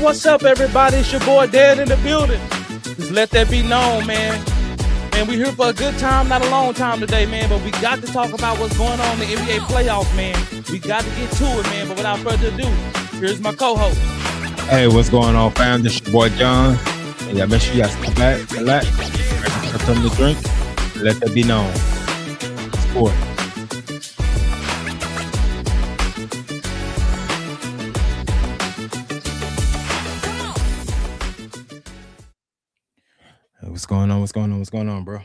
What's up, everybody? It's your boy Dan in the building. Just let that be known, man. Man, we here for a good time, not a long time today, man. But we got to talk about what's going on in the NBA playoffs, man. We got to get to it, man. But without further ado, here's my co-host. Hey, what's going on, fam? This your boy John. And y'all make sure y'all sit back, relax, grab something to drink, and let that be known. Sport. Hey, what's going on? What's going on? What's going on, bro?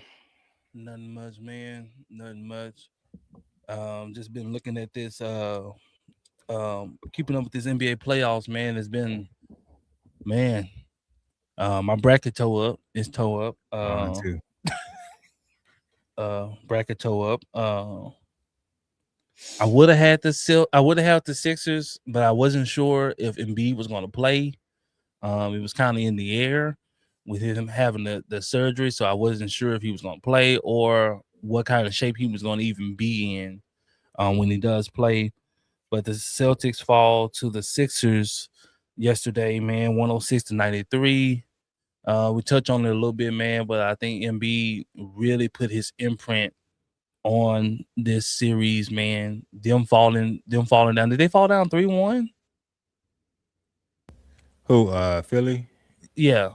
Nothing much, man. Nothing much. Just been looking at this. Keeping up with this NBA playoffs, man. It's been, man. My bracket toe up. It's toe up. Mine too. Bracket toe up. I would have had the Sixers, but I wasn't sure if Embiid was going to play. It was kind of in the air with him having the surgery, so I wasn't sure if he was going to play or what kind of shape he was going to even be in when he does play. But the Celtics fall to the Sixers yesterday, man, 106-93. We touched on it a little bit, man, but I think Embiid really put his imprint on this series, man. Them falling down. Did they fall down 3-1? Who? Philly? Yeah.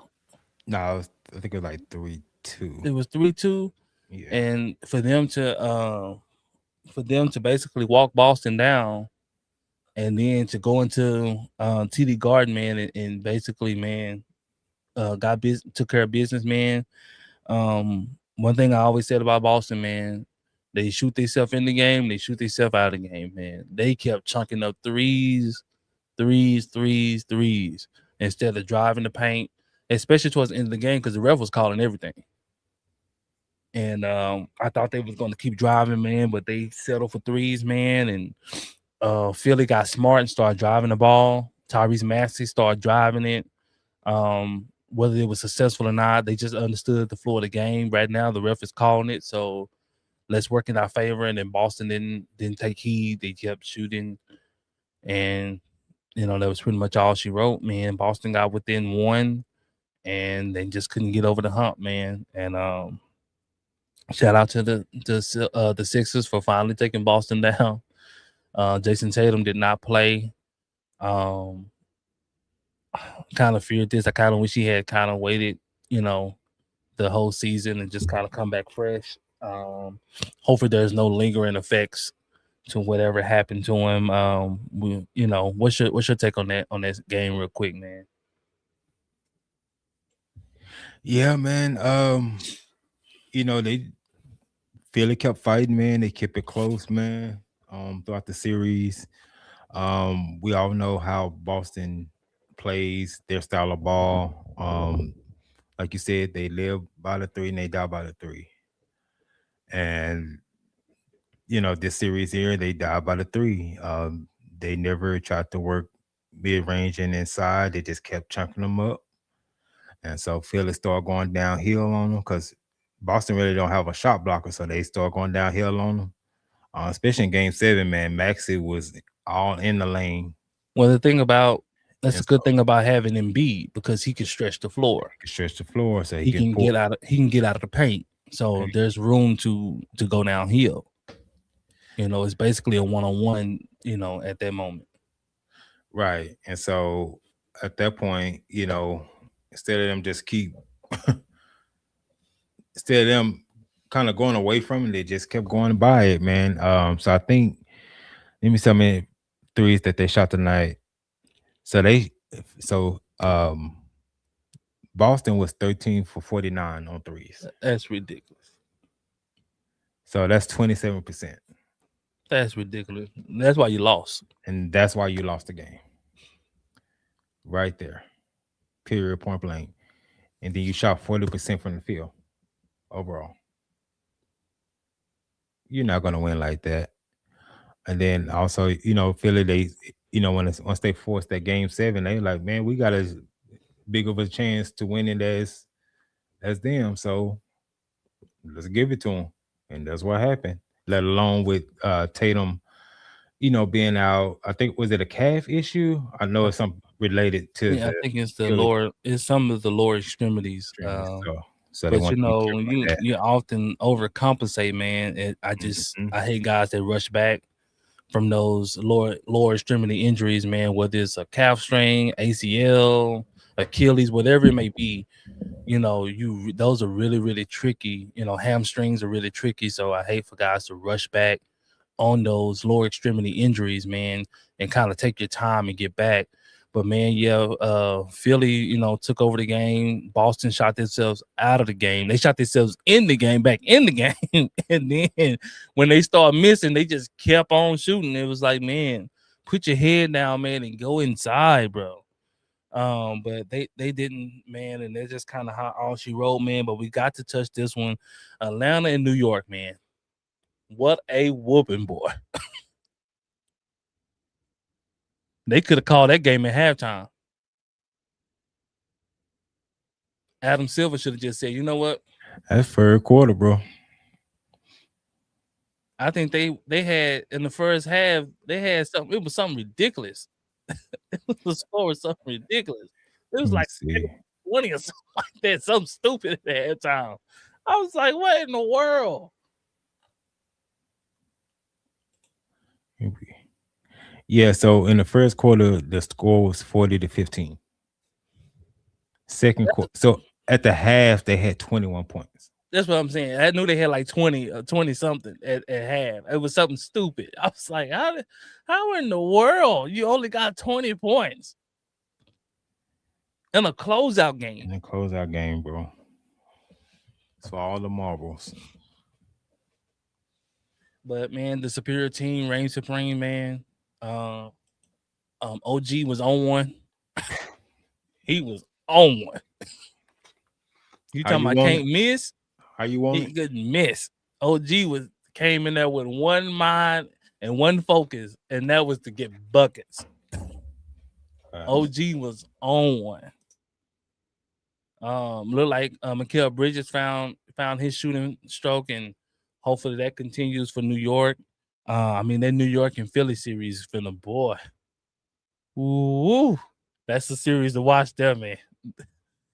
No, I think it was like 3-2. It was 3-2. Yeah. And for them to basically walk Boston down and then to go into TD Garden, man, and basically, man, took care of business, man. One thing I always said about Boston, man, they shoot themselves in the game, they shoot themselves out of the game, man. They kept chunking up threes instead of driving the paint, especially towards the end of the game because the ref was calling everything. And I thought they was going to keep driving, man, but they settled for threes, man. And Philly got smart and started driving the ball. Tyrese Maxey started driving it. Whether it was successful or not, they just understood the flow of the game. Right now, the ref is calling it, so let's work in our favor. And then Boston didn't take heed. They kept shooting, and that was pretty much all she wrote, man. Boston got within one, and they just couldn't get over the hump, man. And shout out to the Sixers for finally taking Boston down. Jason Tatum did not play. Kind of feared this. I kind of wish he had kind of waited, the whole season and just kind of come back fresh. Hopefully there's no lingering effects to whatever happened to him. What's your take on that game real quick, man? Yeah, man. Philly kept fighting, man. They kept it close, man. Throughout the series. We all know how Boston plays, their style of ball. Like you said, they live by the three and they die by the three. And this series here, they die by the three. They never tried to work mid-range and inside. They just kept chunking them up. And so Philly started going downhill on them because Boston really don't have a shot blocker, so they start going downhill on them. Especially in Game 7, man, Maxey was all in the lane. Well, that's a good thing about having Embiid because he can stretch the floor. So he can get out of the paint. So there's room to go downhill. It's basically a one-on-one, at that moment. Right. And so at that point, instead of them instead of them kind of going away from it, they just kept going by it, man. So I think, let me see how many threes that they shot tonight. So Boston was 13 for 49 on threes. That's ridiculous. So that's 27%. That's ridiculous. That's why you lost. And that's why you lost the game. Right there. Period, point blank. And then you shot 40% from the field overall. You're not going to win like that. And then also, Philly, they, once they forced that Game 7, they like, man, we got as big of a chance to win it as them. So let's give it to them. And that's what happened. Let alone with Tatum, being out. I think was it a calf issue? I know I it's think, something related to yeah, the I think it's the Achilles lower, it's some of the lower extremities. extremity. So they But want to be when careful you with you often overcompensate, man. that. Mhm. I hate guys that rush back from those lower extremity injuries, man. Whether it's a calf strain, ACL, Achilles, whatever it may be, those are really really tricky. Hamstrings are really tricky. So I hate for guys to rush back on those lower extremity injuries, man, and kind of take your time and get back. But man, yeah, Philly, took over the game. Boston shot themselves out of the game. They shot themselves in the game, back in the game. And then when they start missing, they just kept on shooting. It was like, man, put your head down, man, and go inside, bro. But they didn't, man, and they're just kind of how all she wrote, man. But we got to touch this one. Atlanta and New York, man. What a whooping, boy. They could have called that game at halftime. Adam Silver should have just said, you know what? That's third quarter, bro. I think they had in the first half, they had something, it was something ridiculous. The score was something ridiculous. It Let was me like see. 20 or something like that, something stupid at halftime. I was like, what in the world? Yeah, so in the first quarter, the score was 40-15. Second quarter, so at the half, they had 21 points. That's what I'm saying. I knew they had like 20 something at half. It was something stupid. I was like, how in the world you only got 20 points in a closeout game? In the closeout game, bro. It's for all the marbles. But man, the superior team reigns supreme, man. Uh, OG was on one. He was on one. You How talking you about want can't it? miss? How you want He it? couldn't miss. OG came in there with one mind and one focus, and that was to get buckets. OG was on one. Look like Mikael Bridges found his shooting stroke, and hopefully that continues for New York. I mean that New York and Philly series is finna, boy. Ooh, that's the series to watch there, man.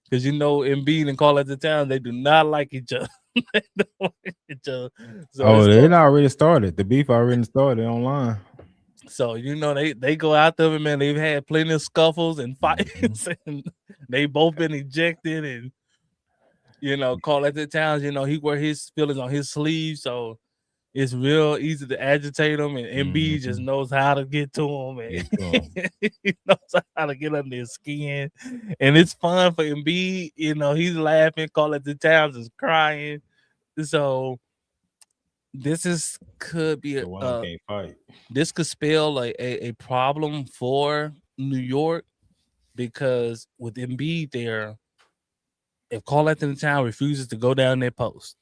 Because Embiid and Call at the Town, they do not like each other. They don't like each other. So Oh, it's it going. already started. The beef already started online. So they go out there, man. They've had plenty of scuffles and fights, and they both been ejected. And Call at the Towns, he wear his feelings on his sleeve, so it's real easy to agitate him. And MB just knows how to get to him, and he knows how to get under his skin. And it's fun for MB. He's laughing. Call at the Towns is crying. So this could be The one can't fight. this could spell a problem for New York, because with Embiid there, if Call at the Town refuses to go down their post,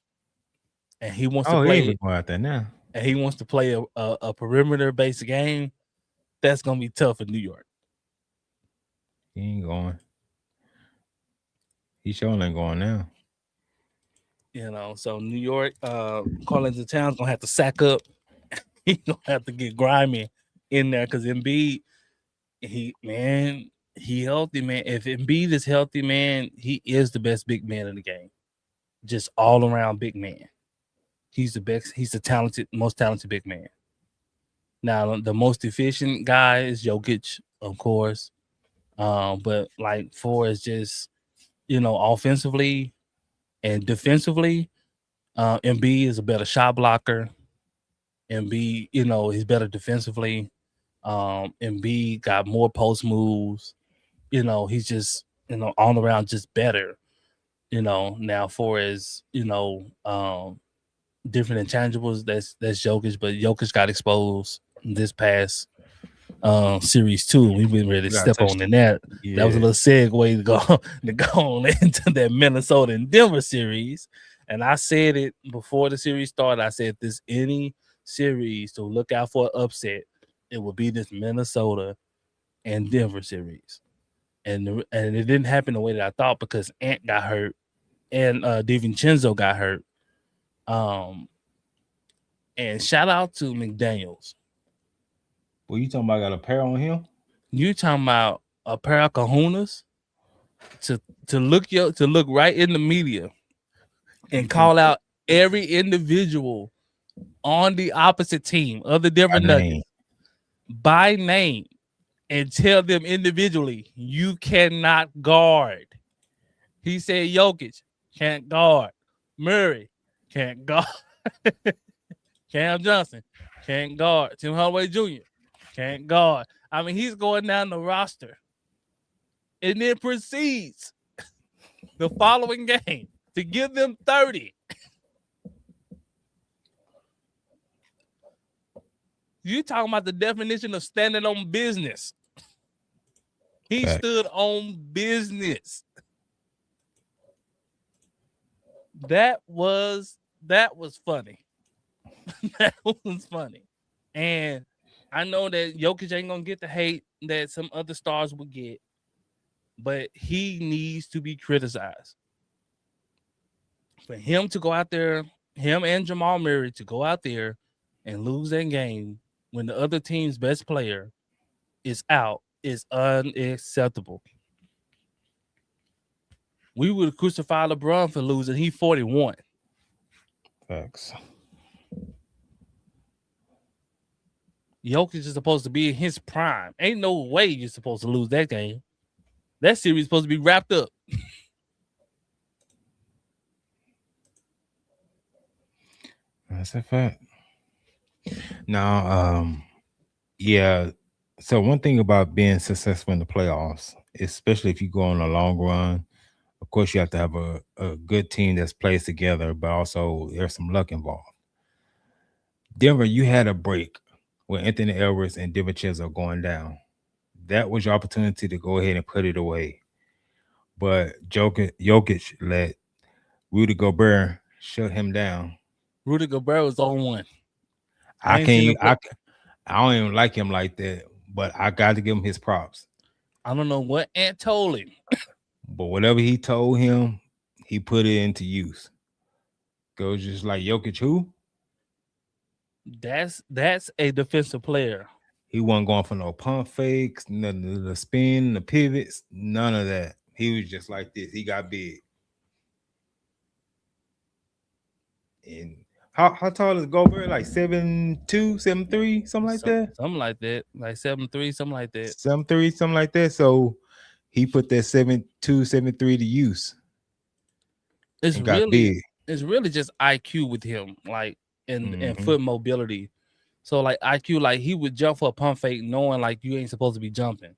and he wants to Oh, he ain't play, even going out there now. and he wants to play a perimeter based game, that's gonna be tough for New York. He ain't going. He sure ain't going now. So New York, Call at the Town's gonna have to sack up. He's gonna have to get grimy in there, because Embiid, he healthy, man. If Embiid is healthy, man, he is the best big man in the game. Just all around big man. He's the best. He's the most talented big man. Now the most efficient guy is Jokic, of course. But like for is just offensively and defensively, Embiid is a better shot blocker. Embiid, he's better defensively. Embiid got more post moves. He's just all around just better. Now for his different intangibles, that's Jokic, but Jokic got exposed this past series too. We've been ready to You gotta step touch on in that. That was a Yeah. little segue to go to go on into that Minnesota and Denver series. And I said it before the series started. I said if there's any series to look out for an upset, it would be this Minnesota and Denver series. And it didn't happen the way that I thought, because Ant got hurt and DiVincenzo got hurt. And shout out to McDaniels. What you talking about? Got a pair on him? You talking about a pair of kahunas to to look right in the media and call out every individual on the opposite team of the By Denver name. Nuggets by name and tell them individually, you cannot guard. He said Jokic can't guard. Murray can't guard. Cam Johnson can't guard. Tim Hardaway Jr. can't guard. I mean, he's going down the roster and then proceeds the following game to give them 30. You talking about the definition of standing on business. He Fact. stood on business. That was funny. That was funny. And I know that Jokic ain't gonna get the hate that some other stars would get, but he needs to be criticized. For him to go out there, him and Jamal Murray to go out there and lose that game when the other team's best player is out is unacceptable. We would crucify LeBron for losing. He 41. Facts. Jokic is supposed to be in his prime. Ain't no way you're supposed to lose that game. That series is supposed to be wrapped up. That's a fact. Now, yeah. So one thing about being successful in the playoffs, especially if you go on a long run, of course you have to have a good team that's plays together, but also there's some luck involved. Denver, you had a break with Anthony Edwards and DiVincenzo going down. That was your opportunity to go ahead and put it away. But Jokic let Rudy Gobert shut him down. Rudy Gobert was on one. I ain't seen can't. him play. I don't even like him like that. But I got to give him his props. I don't know what Ant told him. But whatever he told him, he put it into use. Goes just like Jokic, who That's a defensive player. he wasn't going for no pump fakes, none of the spin, the pivots, none of that. He was just like this. He got big. And how tall is Gobert? Like 7'2", 7'3", something like that. Something like that. Like 7'3", something like that. 7'3", something like that. So he put that 7'2", 7'3" to use. It's And got really big. it's really just IQ with him, like and Mhm. foot mobility. So like IQ, like he would jump for a pump fake knowing like you ain't supposed to be jumping.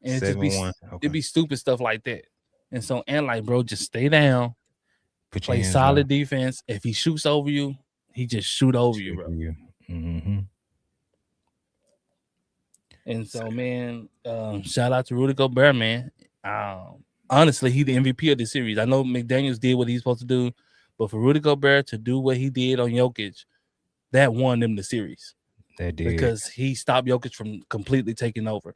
And it just be 7'1". it'd Okay. be stupid stuff like that. And so and like, bro, just stay down, Put your play hands up. solid defense. If he shoots over you, he just shoot over you, bro. Mm-hmm. And so, man, shout out to Rudy Gobert, man. Honestly, he the MVP of the series. I know McDaniels did what he's supposed to do, but for Rudy Gobert to do what he did on Jokic, that won them the series That did. because he stopped Jokic from completely taking over.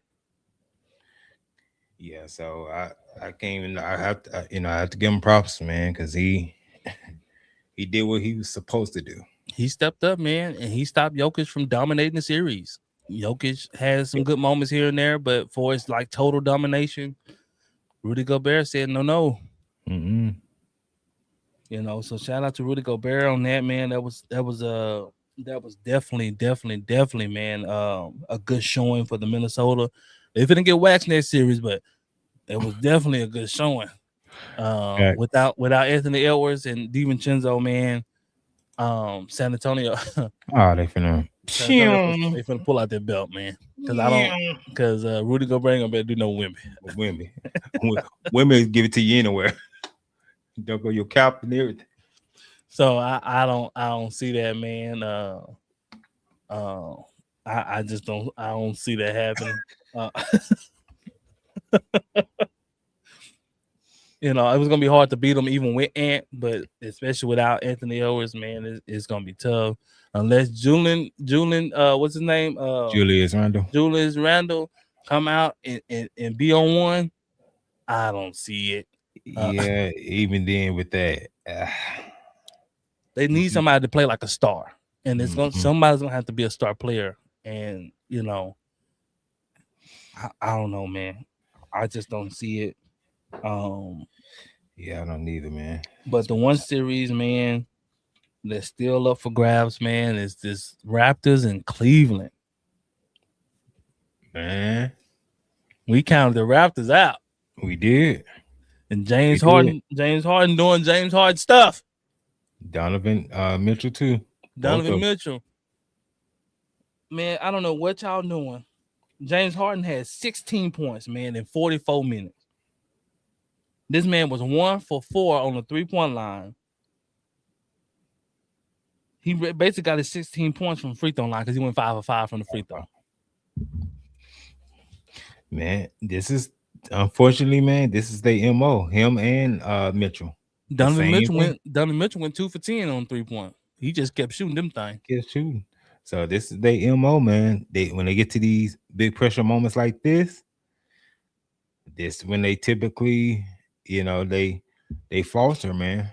Yeah, so I can't even. I have to, I have to give him props, man, because he did what he was supposed to do. He stepped up, man, and he stopped Jokic from dominating the series. Jokic has some good moments here and there, but for his like total domination, Rudy Gobert said no. Mm-hmm. You know, so shout out to Rudy Gobert on that, man. That was definitely, man, a good showing for the Minnesota. They finna get waxed next series, but it was definitely a good showing. Without Anthony Edwards and DiVincenzo, man, San Antonio, Oh, they finna. they finna pull out their belt, man. Because Rudy Gobert ain't gonna be able to do no Women, women give it to you anywhere. Don't go your cap and everything. So I don't see that, man. I just don't see that happening. You know, it was gonna be hard to beat them even with Ant, but especially without Anthony Edwards, man, it's gonna be tough. Unless Julian, what's his name? Julius Randle come out and be on one. I don't see it. Yeah, even then with that, they need somebody to play like a star, and it's Mhm. somebody's gonna have to be a star player. And you know, I don't know, man. I just don't see it. Um, Yeah, I don't either, man. but the one series, man, that's still up for grabs, man, is this Raptors in Cleveland. Man, We counted the Raptors out, we did. and We did. James Harden doing James Harden stuff. Donovan Mitchell too. Both Donovan of Mitchell, man, I don't know what y'all doing. James Harden had 16 points, man, in 44 minutes. This man was 1 for 4 on the 3-point line. He basically got his 16 points from free throw line because he went 5 for 5 from the free throw. man. This is unfortunately, man. This is the mo. Him and Mitchell, the same thing. Donovan Mitchell went 2 for 10 on 3-point. He just kept shooting them things. Kept shooting. So this is their mo, man. They when they get to these big pressure moments like this when they typically, they falter, man.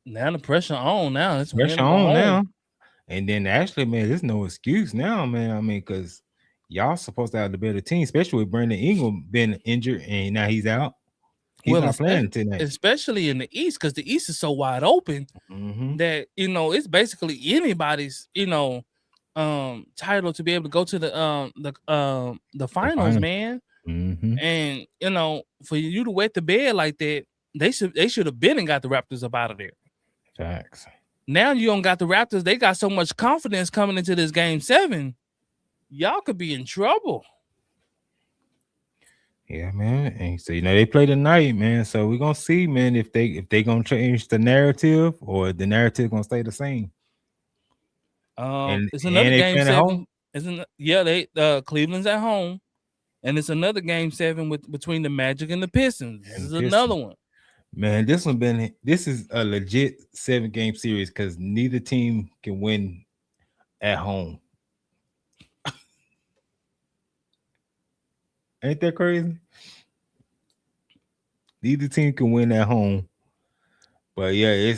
Now the pressure on. Now it's win Pressure or go on home. now. And then actually, man, there's no excuse now, man. I mean, because y'all supposed to have the better team, especially with Brandon Ingram being injured and now he's out. He's Well, not playing tonight. especially in the East, because the East is so wide open that it's basically anybody's title to be able to go to the finals, man. And for you to wet the bed like that, they should have been and got the Raptors up out of there. Facts. Now you don't got the Raptors. They got so much confidence coming into this game 7. Y'all could be in trouble. Yeah, man. And so they play tonight, man. So we're gonna see, man, if they gonna change the narrative or the narrative gonna stay the same. It's another they game playing at 7. home. They Cleveland's at home, and it's another game 7 between the Magic and the Pistons. This is another one. Man, this is a legit 7-game series because neither team can win at home. Ain't that crazy? Neither team can win at home. But yeah,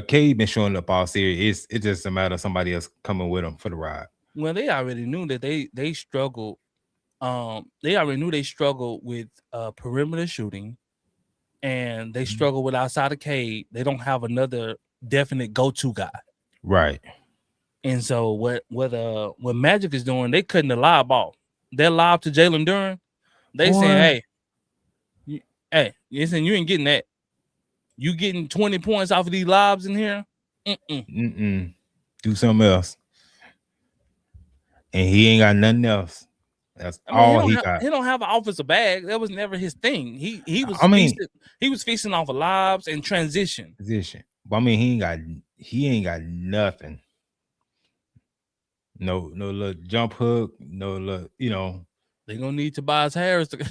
Cade been showing up all series. It's just a matter of somebody else coming with them for the ride. Well, they already knew that they struggled. They already knew they struggled with perimeter shooting, and they struggle with outside of Cade. They don't have another definite go-to guy. Right. And so what Magic is doing, they cutting the lob off. They're lob to Jalen Duren. They saying, hey, listen, you ain't getting that. You getting 20 points off of these lobs in here? Do something else. And he ain't got nothing else. That's all he got. He don't have an offensive bag. That was never his thing. He was feasting off of lobs and transition. But I mean, he ain't got nothing. No little jump hook, no little, They're gonna need Tobias Harris to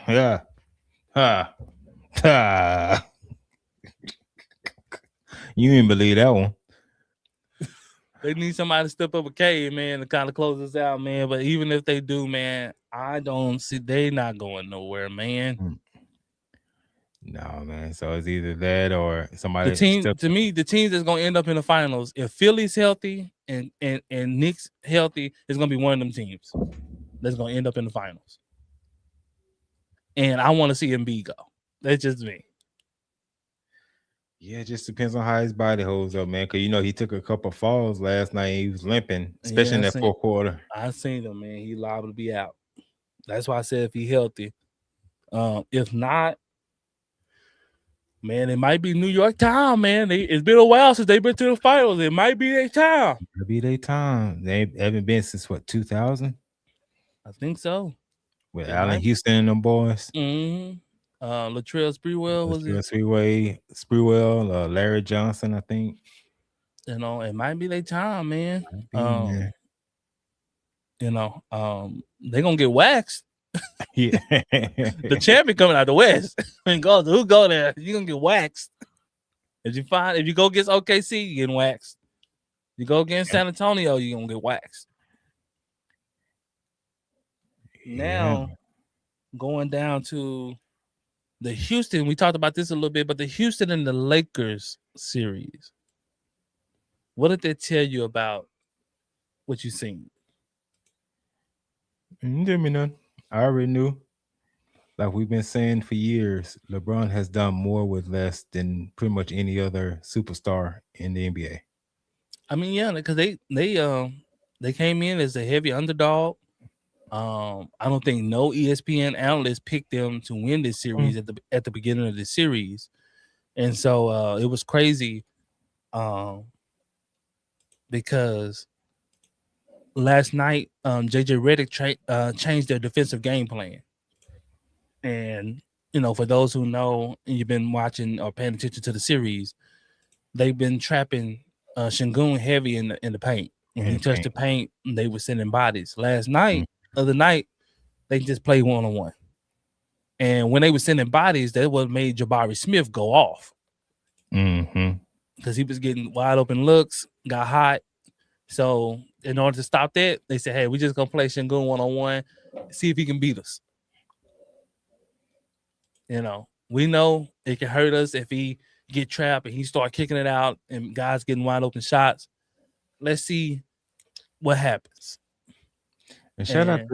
yeah. You didn't believe that one. They need somebody to step up a K, man, to kind of close this out, man. But even if they do, man, I don't see they not going nowhere, man. No, man. So it's either that or somebody. To me, the team that's gonna end up in the finals, if Philly's healthy and Knicks healthy, it's gonna be one of them teams that's gonna end up in the finals. And I want to see Embiid go. That's just me. Yeah, it just depends on how his body holds up, man. Because he took a couple falls last night. He was limping, especially in that fourth quarter. I seen him, man. He liable to be out. That's why I said if he healthy. If not, man, it might be New York time, man. It's been a while since they've been to the finals. It might be their time. They haven't been since what, 2000? I think so. With Allen Houston and them boys. Latrell Sprewell was it? Sprewell, Larry Johnson, I think. It might be their time, man. They're gonna get waxed. Yeah. The champion coming out the West. Who go there? You're gonna get waxed. If you go against OKC, you're getting waxed. You go against San Antonio, you're gonna get waxed. Now, going down to the Houston, we talked about this a little bit, but the Houston and the Lakers series. What did they tell you about what you've seen? You didn't mean none. I already knew. Like we've been saying for years, LeBron has done more with less than pretty much any other superstar in the NBA. I mean, yeah, because they came in as a heavy underdog. I don't think no ESPN analyst picked them to win this series at the beginning of the series, and so it was crazy um, because last night JJ Redick changed their defensive game plan, and for those who know and you've been watching or paying attention to the series, they've been trapping Shingun heavy in the paint. When In he the touched paint. the paint, they were sending bodies. Last night, Mm. other night, they just played 1-on-1. And when they were sending bodies, that what made Jabari Smith go off Mm-hmm. because he was getting wide open looks, got hot. So in order to stop that, they said, "Hey, we just gonna play Shingun 1-on-1, see if he can beat us." We know it can hurt us if he get trapped and he start kicking it out and guys getting wide open shots. Let's see what happens. And And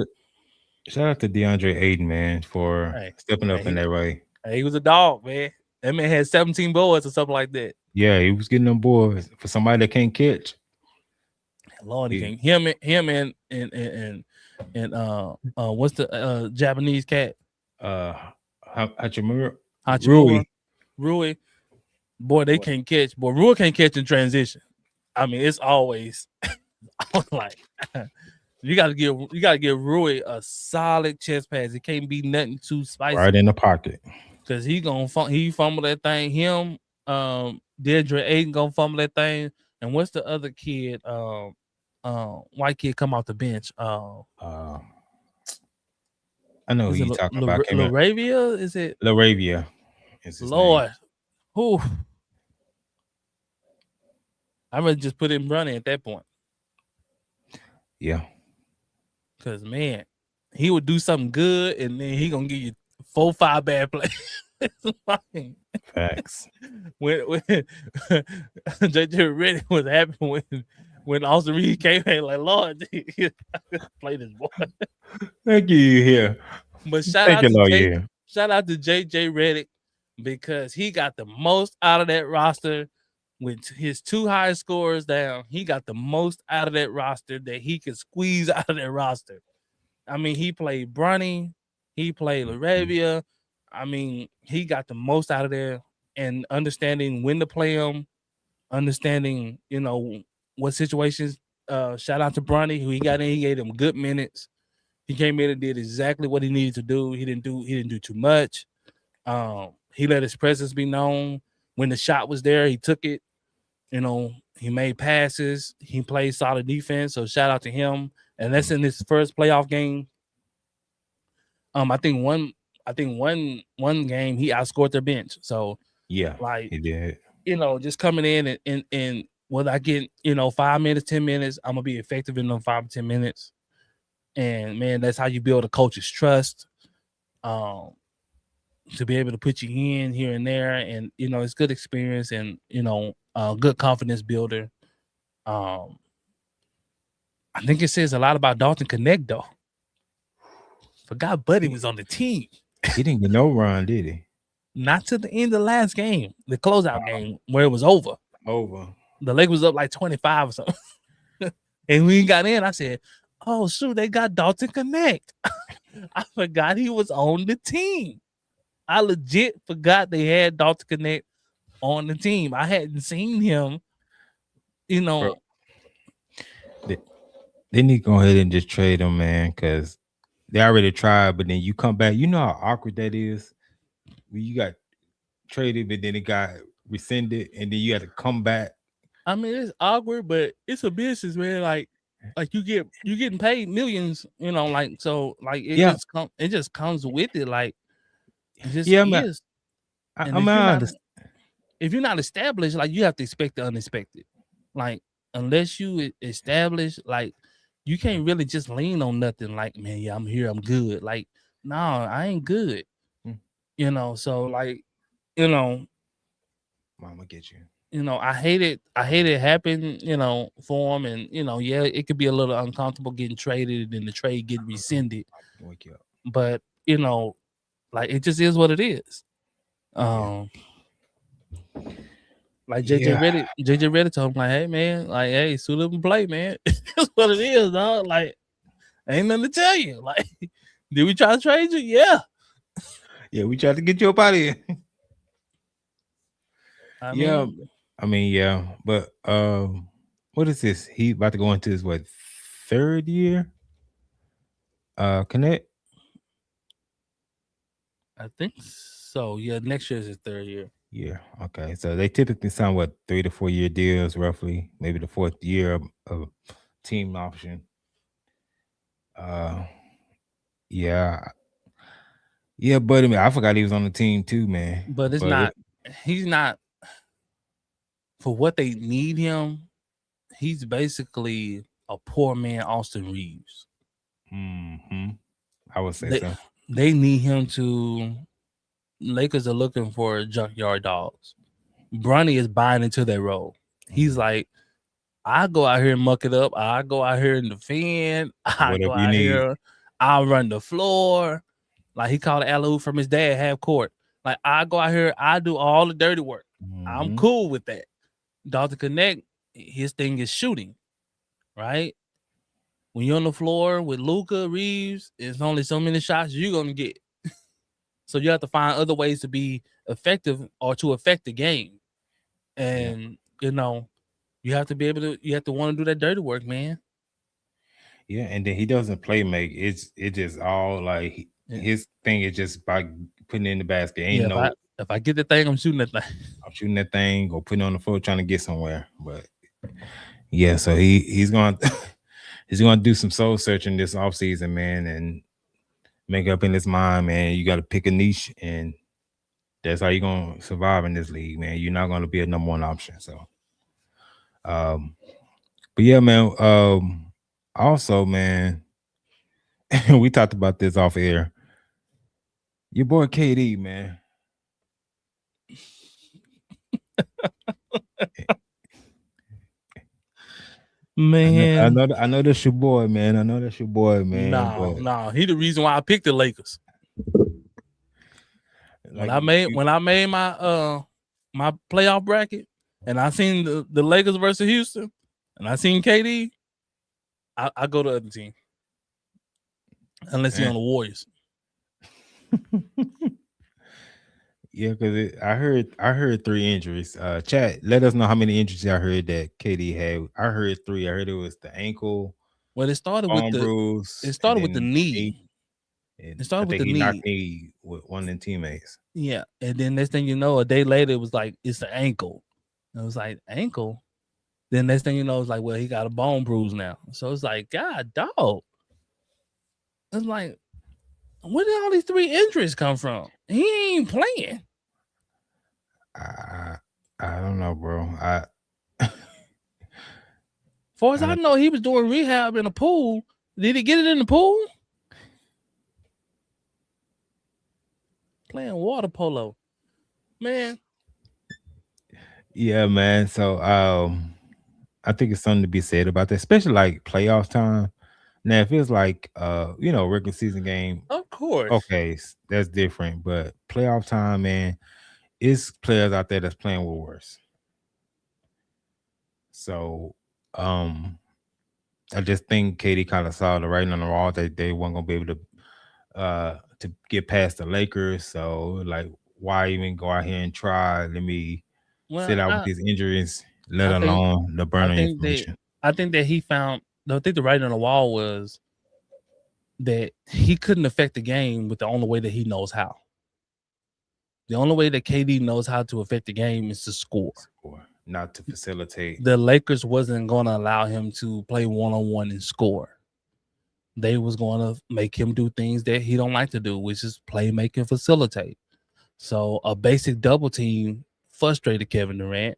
shout out to DeAndre Ayton, man, for hey, stepping man, up in that way. he was a dog, man. That man had 17 boards or something like that. Yeah, he was getting them boys for somebody that can't catch. Lord, he He, can't. Him and what's the Japanese cat? uh, Hachimura, Rui. Hachimura, Rui. Boy, they can't catch. Boy, Rui can't catch in transition. I mean, it's always like you gotta give Rui a solid chest pass. It can't be nothing too Right spicy in the pocket. because he fumble that thing. Him, Dedra Ayton gonna fumble that thing. And what's the other kid? White kid come off the bench. Uh, I know who Is it you talking about. Came in Laravia? Is it Laravia is his name. Lord? Who? I would just put him running at that point Yeah, because man, he would do something good and then he gonna give you 4-5 bad plays. facts. when JJ Reddick was happy when Austin Reed came in, like Lord, play this boy. Thank you here. But Thank you, Lord. Yeah. shout out to JJ Reddick because he got the most out of that roster with his 2 highest scores down. He got the most out of that roster that he could squeeze out of that roster. I mean, he played Bronny, he played Laravia. I mean, he got the most out of there and understanding when to play him, understanding, what situations. Shout out to Bronny, who he got in, he gave him good minutes. He came in and did exactly what he needed to do. He didn't do too much. He let his presence be known. When the shot was there, he took it. He made passes. He played solid defense. So shout out to him. And that's in his first playoff game. I think one game he outscored their bench. So Yeah, like, he did. just coming in and whether I get 5 minutes, 10 minutes, I'm gonna be effective in them 5 to 10 minutes. And man, that's how you build a coach's trust. To be able to put you in here and there, and it's good experience and good confidence builder. I think it says a lot about Dalton Connect though. Forgot Buddy was on the team. He didn't get no run, did he? Not to the end of the last game, the closeout game where it was over. Over. The leg was up like 25 or something. And when he got in, I said, "Oh shoot, they got Dalton Connect." I forgot he was on the team. I legit forgot they had Dalton Connect on the team. I hadn't seen him, Bro, they need to go ahead and just trade him, man, because they already tried, but then you come back. You know how awkward that is when you got traded, but then it got rescinded, and then you had to come back. I mean, it's awkward, but it's a business, man. Like you getting paid millions, so like Yeah. it just comes with it. Like it just Yeah, man. is. And I'm honest. if you're not established, like you have to expect the unexpected. Like unless you establish, like you can't really just lean on nothing. Like, man, yeah, I'm here, I'm good. Like, no, I ain't good. Mm. So like, Mama get you. I hate it happen, for him, and yeah, it could be a little uncomfortable getting traded and the trade get rescinded, Wake you up. but like it just is what it is. Yeah. Um, like Yeah. JJ Reddick told him like, hey man, like hey, suit up and play, man. That's what it is, dog. Like ain't nothing to tell you. Like, did we try to trade you? Yeah. Yeah, we tried to get you up out of here. I Yeah. mean, I mean, yeah. But what is this? He about to go into his what, third year? Connect? I think so. Yeah, next year is his third year. Yeah. Okay. So they typically sign what, 3 to 4 year deals roughly, maybe the fourth year of team option. Uh yeah. Yeah, buddy, man. I forgot he was on the team too, man. But it's But not. He's not for what they need him. He's basically a poor man, Austin Reeves. mm-hmm. I would say They so. they need him to. Lakers are looking for junkyard dogs. Bronny is buying into that role. He's like, I go out here and muck it up. I go out here and defend. I go Whatever you out need. here. I'll run the floor. Like he called alley from his dad half court. Like I go out here. I do all the dirty work. I'm Mm-hmm. cool with that. Dr. Connect, his thing is shooting, right? When you're on the floor with Luca Reeves, it's only so many shots you're gonna get. So you have to find other ways to be effective or to affect the game. Yeah. And you have to be able to. You have to want to do that dirty work, man. Yeah, and then he doesn't play make. It just all like Yeah. his thing is just by putting it in the basket. Ain't Yeah, no if I get the thing, I'm shooting that thing. I'm shooting that thing or putting it on the floor trying to get somewhere. But yeah, so he's going he's going to do some soul searching this offseason, man, and make up in his mind, man. You got to pick a niche, and that's how you're going to survive in this league, man. You're not going to be a number one option. So, um, but yeah, man. Also, man, we talked about this off air. Your boy KD, man. Man, I know that's your boy, man. I know that's your boy, man. no, But no, he the reason why I picked the Lakers. When like I made you, when I made my playoff bracket, and I seen the Lakers versus Houston, and I seen KD, I go to the other team unless he man. on the Warriors. Yeah, because I heard 3 injuries. Chat, let us know how many injuries I heard that KD had. I heard three. I heard it was the ankle, Well, arm bruise, it and started with the then knee. knee. And It I started with think the he knocked knee. knee with one of them teammates. Yeah, and then next thing you know, a day later, it was like it's the ankle. And it was like ankle. Then next thing you know, it's like, well, he got a bone bruise now. So it's like, God, dog. It's like, where did all these 3 injuries come from? He ain't playing. I I don't know, bro. Far as I I don't. know, he was doing rehab in a pool. Did he get it in the pool? Playing water polo, man. Yeah, man. So I think it's something to be said about that, especially like playoff time. Now, if it's like regular season game, Of course. okay, that's different. But playoff time, man, it's players out there that's playing with worse. So, I just think Katie kind of saw the writing on the wall that they weren't gonna be able to get past the Lakers. So, like, why even go out here and try? Let me sit Well, out with these injuries, let I think alone the I burner think that information. I think that he found. I think the writing on the wall was that he couldn't affect the game with the only way that he knows how. The only way that KD knows how to affect the game is to score. Or not to facilitate. The Lakers wasn't going to allow him to play one-on-one and score. They was going to make him do things that he don't like to do, which is play, make, and facilitate. So a basic double team frustrated Kevin Durant.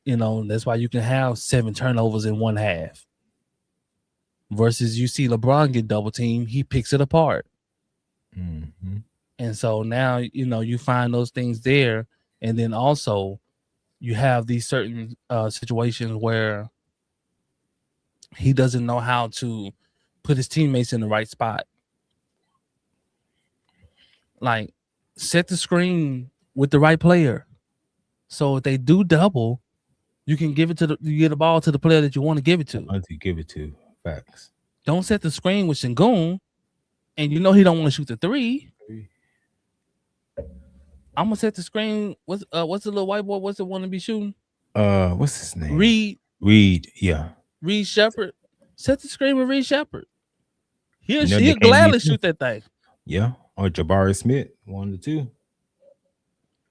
That's why you can have 7 turnovers in one half. Versus you see LeBron get double team, he picks it apart. Mm-hmm. And so now, you find those things there. And then also you have these certain situations where he doesn't know how to put his teammates in the right spot. Like, set the screen with the right player. So if they do double, you can give it to you get the ball to the player that you want to give it to. Once you give it to facts. Don't set the screen with Shingun, and you know he don't want to shoot the three. I'm gonna set the screen. What's the little white boy? What's the one to be shooting? What's his name? Reed. Reed, yeah. Reed Shepard. Set the screen with Reed Shepard. He'll, You know, they he'll can't gladly use him. shoot that thing. Yeah. Or Jabari Smith, 1 to 2.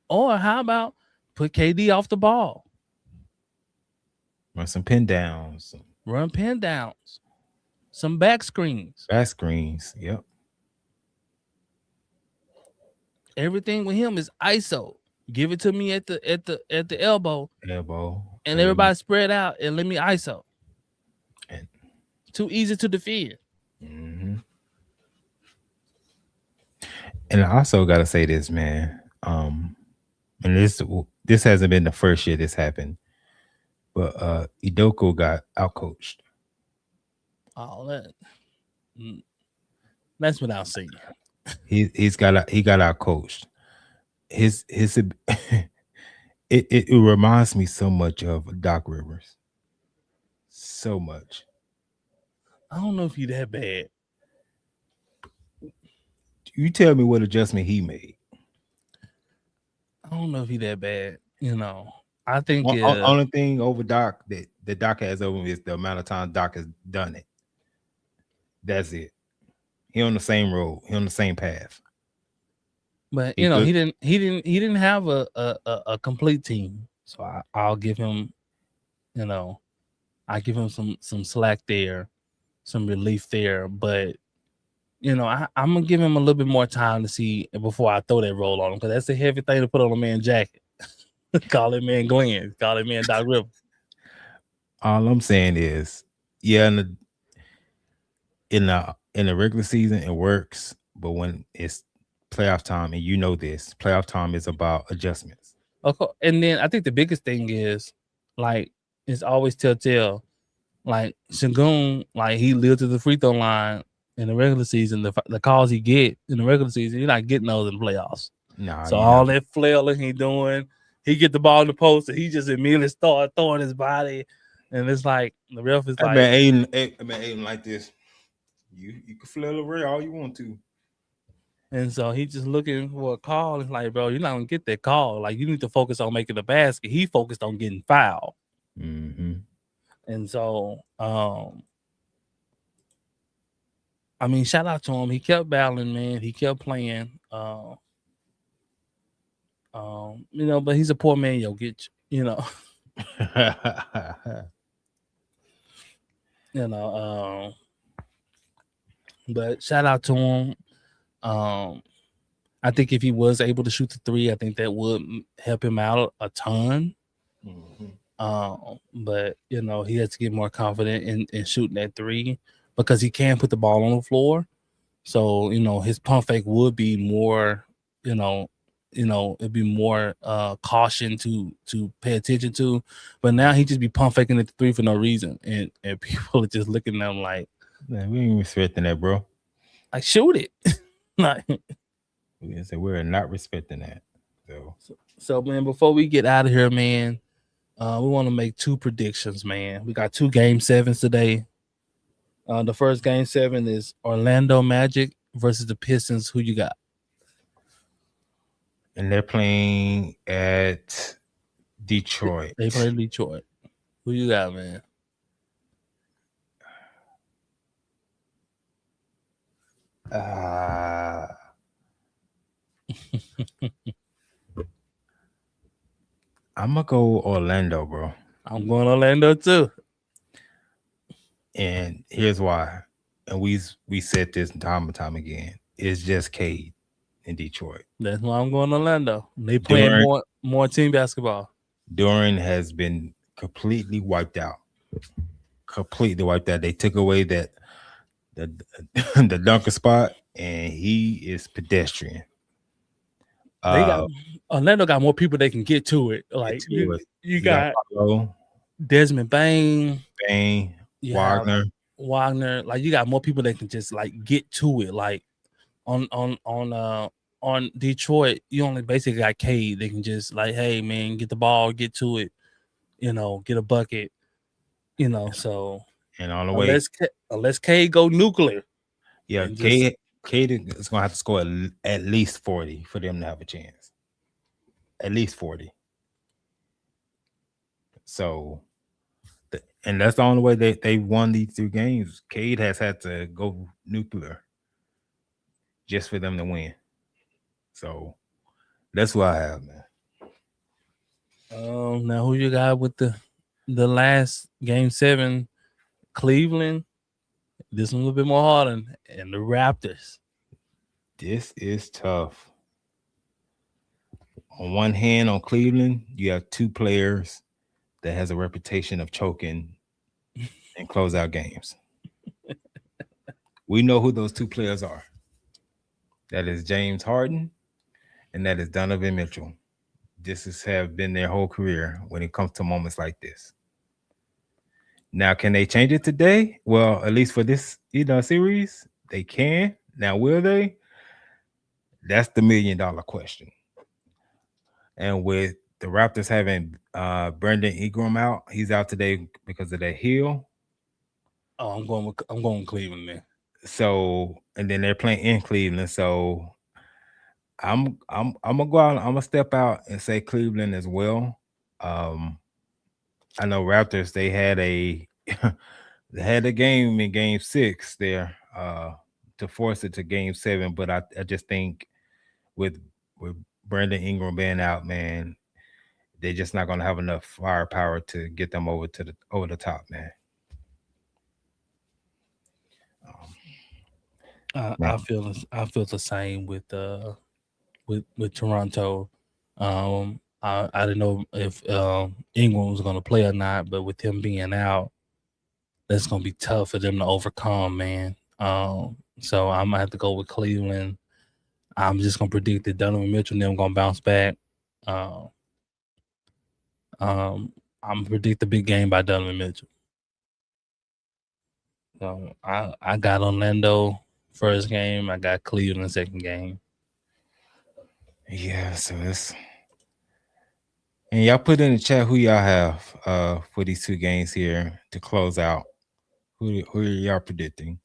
Or how about put KD off the ball? Run some pin downs, some Run pin downs. Some back screens. back screens. Yep. Everything with him is ISO. Give it to me at the elbow, Elbow. and everybody spread out and let me ISO. And, Too easy to defend. and I also gotta say this, man. And this hasn't been the first year this happened, but Idoko got outcoached. Oh, that's what I'll see. He got outcoached. His it reminds me so much of Doc Rivers. So much. I don't know if he's that bad. You tell me what adjustment he made. I don't know if he's that bad. You know, I think only thing over Doc that Doc has over him is the amount of time Doc has done it. That's it. He on the same road. He on the same path. But you know, he didn't have a complete team. So I'll give him, you know, I give him some slack there, some relief there. But you know, I'm gonna give him a little bit more time to see before I throw that roll on him, because that's a heavy thing to put on a man's jacket. Call it man Glenn. Call it man Doc Rivers. All I'm saying is, yeah, in the regular season it works, but when it's playoff time, and you know this, playoff time is about adjustments. Okay. And then I think the biggest thing is, like, it's always telltale. Like Shingun, like he lived to the free throw line in the regular season. The calls he get in the regular season, you're not getting those in the playoffs. Nah, so all that flailing he doing, he get the ball in the post and he just immediately start throwing his body, and it's like the ref is like, Aiden like this. You can flail away all you want to. And so he just looking for a call. It's like, bro, you're not gonna get that call. Like, you need to focus on making the basket. He focused on getting fouled. And so, I mean, shout out to him. He kept battling, man. He kept playing. You know, but he's a poor man, Jokic. You know. You know. But shout out to him. I think if he was able to shoot the three, I think that would help him out a ton. But you know, he has to get more confident in shooting that three, because he can put the ball on the floor. So, you know, his pump fake would be more, you know, it'd be more caution to pay attention to. But now he just be pump faking at the three for no reason, and people are just looking at him like, man, we ain't respecting that, bro. Like, shoot it. Like, we're not respecting that. So man, before we get out of here, man, we want to make 2 predictions, man. We got 2 game 7s today. The first game 7 is Orlando Magic versus the Pistons. Who you got? And they're playing at Detroit. They play Detroit. Who you got, man? I'm gonna go Orlando, bro. I'm going Orlando too. And here's why. And we said this time and time again. It's just Cade in Detroit. That's why I'm going Orlando. They playing more team basketball. Duran has been completely wiped out. Completely wiped out. They took away the dunker spot, and he is pedestrian. They got Uh, Orlando got more people they can get to it. get Like to it. you You got got Paolo, Desmond Bain, Bain, you have Wagner, Wagner. Like you got more people that can just like get to it. Like on Detroit, you only basically got Cade. They can just like, hey man, get the ball, get to it, get a bucket, So and on the way, unless Cade go nuclear yeah, and just Cade is gonna have to score at least 40 for them to have a chance. At least 40. So, and that's the only way they won these two games. Cade has had to go nuclear just for them to win. So that's what I have, man. now who you got with the last game 7, Cleveland. This one a little bit more hard and the Raptors. This is tough. On one hand, on Cleveland, you have two players that has a reputation of choking and close out games. We know who those two players are. That is James Harden and that is Donovan Mitchell. This has have been their whole career when it comes to moments like this. Now, can they change it today? Well, at least for this, series, they can. Now, will they? That's the $1 million question. And with the Raptors having Brandon Ingram out, he's out today because of that heel. Oh, I'm going with Cleveland then. So, and then they're playing in Cleveland. So, I'm gonna go out. I'm gonna step out and say Cleveland as well. Um, I know Raptors. They had a they had a game in Game 6 there to force it to Game 7, but I just think with with Brandon Ingram being out, man, they're just not gonna have enough firepower to get them over the top, man. Um, now, I feel the same with Toronto. I didn't know if Ingram was going to play or not, but with him being out, that's going to be tough for them to overcome, man. So I'm gonna have to go with Cleveland. I'm just gonna predict that Donovan Mitchell and them gonna bounce back. Uh, I'm gonna predict the big game by Donovan Mitchell. So I got Orlando first game. I got Cleveland second game. yeah, so it's and y'all put in the chat who y'all have for these two games here to close out. Who are y'all predicting?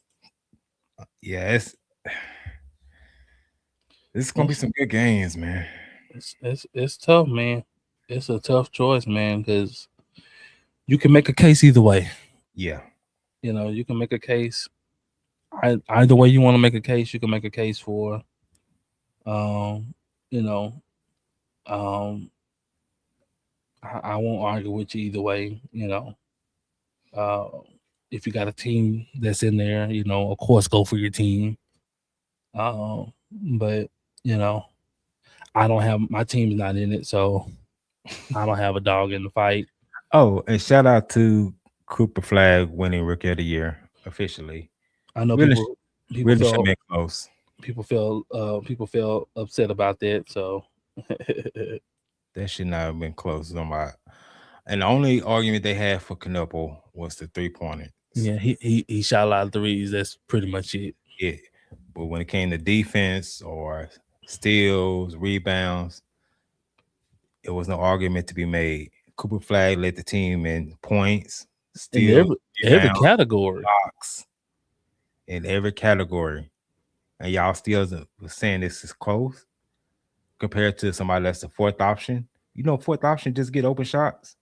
Yeah, it's gonna be It's some good games, man. it's tough, man. It's a tough choice, man, because you can make a case either way. Yeah. You can make a case either way you want to make a case. You can make a case for, um, you know, um, I won't argue with you either way. Uh, if you got a team that's in there, of course, go for your team. But you know, I don't have my team's not in it, so I don't have a dog in the fight. Oh, and shout out to Cooper Flag winning Rookie of the Year officially. I know Really, people really should have feel been close. people feel upset about that. So That should not have been close. And the only argument they had for Canupo was the 3 pointers. yeah, he shot a lot of threes. That's pretty much it. Yeah. But when it came to defense or steals, rebounds, it was no argument to be made. Cooper Flag led the team in points, In steals, every rebounds, category. blocks, in every category. And y'all still was saying this is close compared to somebody that's the fourth option. Fourth option just get open shots.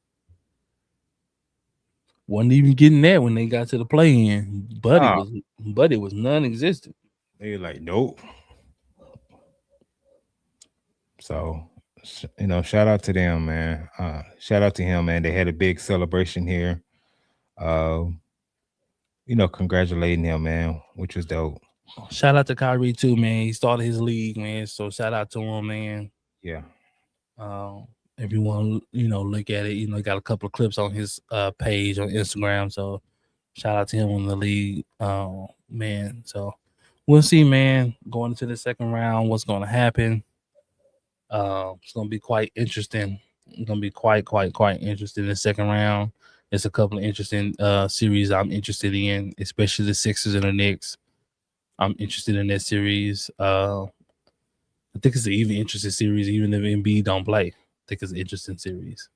Wasn't even getting that when they got to the play in, but Nah, it was non-existent. they like nope. So, shout out to them, man. Shout out to him, man. They had a big celebration here. Uh, congratulating him, man, which was dope. Shout out to Kyrie too, man. He started his league, man. So shout out to him, man. Yeah. Um, Everyone, look at it. Got a couple of clips on his page on Instagram. So shout out to him on the league, man. So we'll see, man. Going into the second round, what's going to happen? It's gonna be quite interesting. It's gonna be quite interesting in the second round. There's a couple of interesting series I'm interested in, especially the Sixers and the Knicks. I'm interested in that series. I think it's an even interesting series, even if Embiid don't play. I think it's an interesting series.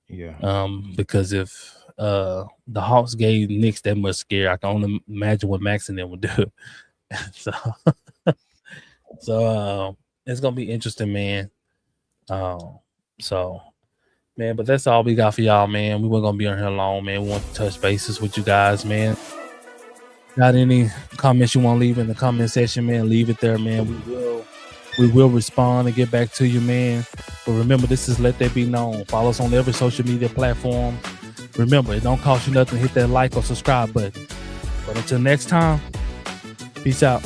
Yeah. Because if the Hawks gave Knicks that much scare, I can only imagine what Max and them would do. so, it's gonna be interesting, man. So, man, but that's all we got for y'all, man. We weren't gonna be on here long, man. We want to touch bases with you guys, man. Got any comments you want to leave in the comment section, man? Leave it there, man. We will respond and get back to you, man. But remember, this is Let That Be Known. Follow us on every social media platform. Remember, it don't cost you nothing to hit that like or subscribe button. But until next time, peace out.